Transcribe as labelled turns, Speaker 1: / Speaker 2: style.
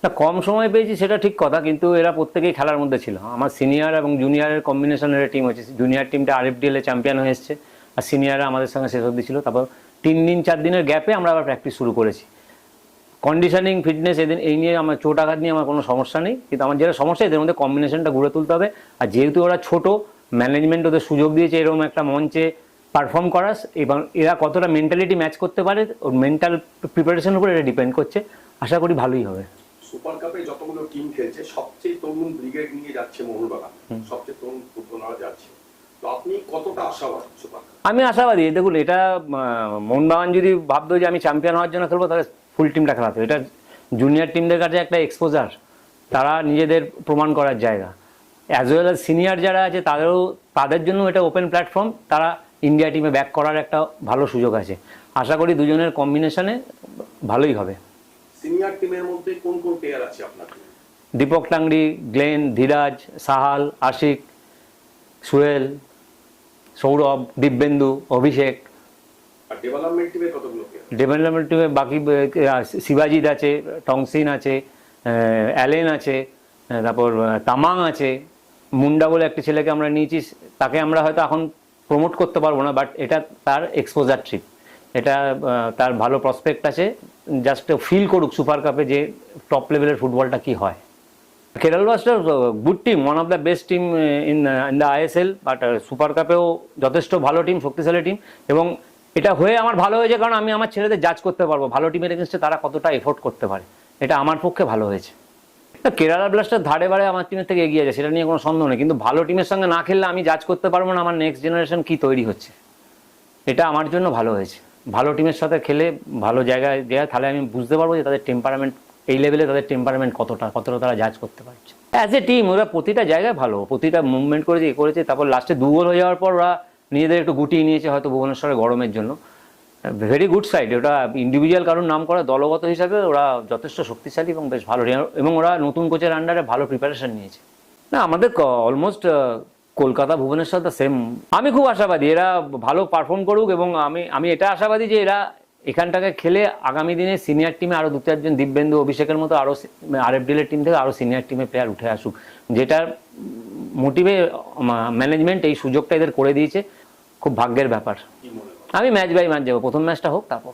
Speaker 1: না, কম সময় পেয়েছি সেটা ঠিক কথা, কিন্তু এরা প্রত্যেকেই খেলার মধ্যে ছিল। আমার সিনিয়র এবং জুনিয়রের কম্বিনেশনের টিম হচ্ছে, জুনিয়র টিমটা RFDL এ চ্যাম্পিয়ন হয়ে এসছে, আর সিনিয়ররা আমাদের সঙ্গে শেষ অবধি ছিল। তারপর 3 দিন 4 দিনের গ্যাপে আমরা আবার প্র্যাকটিস শুরু করেছি। কন্ডিশনিং, ফিটনেস এই নিয়ে আমার চোট আঘাত নিয়ে আমার কোনো সমস্যা নেই, কিন্তু আমার যেটা সমস্যা এদের মধ্যে কম্বিনেশনটা গড়ে তুলতে হবে। আর যেহেতু ওরা ছোট, ম্যানেজমেন্ট ওদের সুযোগ দিয়েছে এরকম একটা মঞ্চে পারফর্ম করার, এবং এরা কতটা মেন্টালিটি ম্যাচ করতে পারে ওর মেন্টাল প্রিপারেশনের উপর এটা ডিপেন্ড করছে। আশা করি ভালোই হবে।
Speaker 2: সুপার কাপে যতগুলো টিম খেলছে সবচেয়ে তরুণ ব্রিগেড নিয়ে যাচ্ছে মোহনবাগান, সবচেয়ে তরুণ ফুটবলার যাচ্ছে। তো আপনি কতটা আশাবাদী সুপার কাপ?
Speaker 1: আমি আশাবাদী। দেখুন, এটা মোহনবাগান যদি ভাবতো যে আমি চ্যাম্পিয়ন হওয়ার জন্য খেলবো, তাহলে ফুল টিমটা খেলাতো। এটা জুনিয়র টিমদের কাছে একটা এক্সপোজার, তারা নিজেদের প্রমাণ করার জায়গা। অ্যাজ ওয়েল অ্যাজ সিনিয়র যারা আছে তাদের জন্য এটা ওপেন প্ল্যাটফর্ম। তারা ইন্ডিয়া টিমে ব্যাক করার একটা ভালো সুযোগ আছে। আশা করি দুজনের কম্বিনেশনে ভালোই হবে।
Speaker 2: সিনিয়র টিমের মধ্যে কোন কোন প্লেয়ার আছে আপনার?
Speaker 1: দীপক টাংরি, গ্লেন, ধীরাজ, সাহাল, আশিক, সুহেল, সৌরভ, দিব্যেন্দু, অভিষেক।
Speaker 2: আর ডেভেলপমেন্ট টিমে কতগুলো প্লেয়ার?
Speaker 1: ডেভেলপমেন্ট টিমে বাকি শিবাজিৎ আছে, টংসিন আছে, অ্যালেন আছে, তারপর তামাং আছে, মুন্ডা বলে একটা ছেলেকে আমরা নিয়েছি। তাকে আমরা হয়তো এখন প্রমোট করতে পারবো না, বাট এটা তার এক্সপোজার ট্রিপ, এটা তার ভালো প্রসপেক্ট আছে। জাস্ট ফিল করুক সুপার কাপে যে টপ লেভেলের ফুটবলটা কি হয়। Kerala blaster good team, one of the best team in the ISL, but super কাপেও যথেষ্ট ভালো টিম, শক্তিশালী টিম। এবং এটা হয়ে আমার ভালো হয়েছে, কারণ আমি আমার ছেলেদের জাজ করতে পারবো ভালো টিমের এগেনস্টে তারা কতটা এফোর্ট করতে পারে। এটা আমার পক্ষে ভালো হয়েছে। কেরালা ব্লাস্টার ধারে বারে আমার টিমের থেকে এগিয়ে আছে, সেটা নিয়ে কোনো সন্দেহ নেই, কিন্তু ভালো টিমের সঙ্গে না খেললে আমি জাজ করতে পারবো না আমার নেক্সট জেনারেশন কি তৈরি হচ্ছে। এটা আমার জন্য ভালো হয়েছে। ভালো টিমের সাথে খেলে ভালো জায়গায় দেওয়া, তাহলে আমি বুঝতে পারবো যে তাদের টেম্পারামেন্ট এই লেভেলে, তাদের টেম্পারামেন্ট কতটা তারা জাজ করতে পারছে। অ্যাজ এ টিম ওরা প্রতিটা জায়গায় ভালো, প্রতিটা মুভমেন্ট করেছে। তারপর লাস্টে 2 গোল হয়ে যাওয়ার পর ওরা নিজেদের একটু গুটিয়ে নিয়েছে হয়তো ভুবনেশ্বরে গরমের জন্য। ভেরি গুড সাইড ওটা। ইন্ডিভিজুয়াল কারোর নাম করা, দলগত হিসাবে ওরা যথেষ্ট শক্তিশালী এবং বেশ ভালো, এবং ওরা নতুন কোচের আন্ডারে ভালো প্রিপারেশন নিয়েছে। না, আমাদের almost Kolkata Bhubaneswar the same. আমি খুব আশাবাদী এরা ভালো পারফর্ম করুক, এবং আমি এটা আশাবাদী যে এরা এখানটাকে খেলে আগামী দিনে সিনিয়র টিমে আরও 2-4 জন, দিব্যেন্দু, অভিষেকের মতো আরও RFDL এর টিম থেকে আরও সিনিয়র টিমে প্লেয়ার উঠে আসুক, যেটার মোটিভে ম্যানেজমেন্ট এই সুযোগটা এদের করে দিয়েছে। খুব ভাগ্যের ব্যাপার। আমি ম্যাচ বাই ম্যাচ যাবো, প্রথম ম্যাচটা হোক তারপর।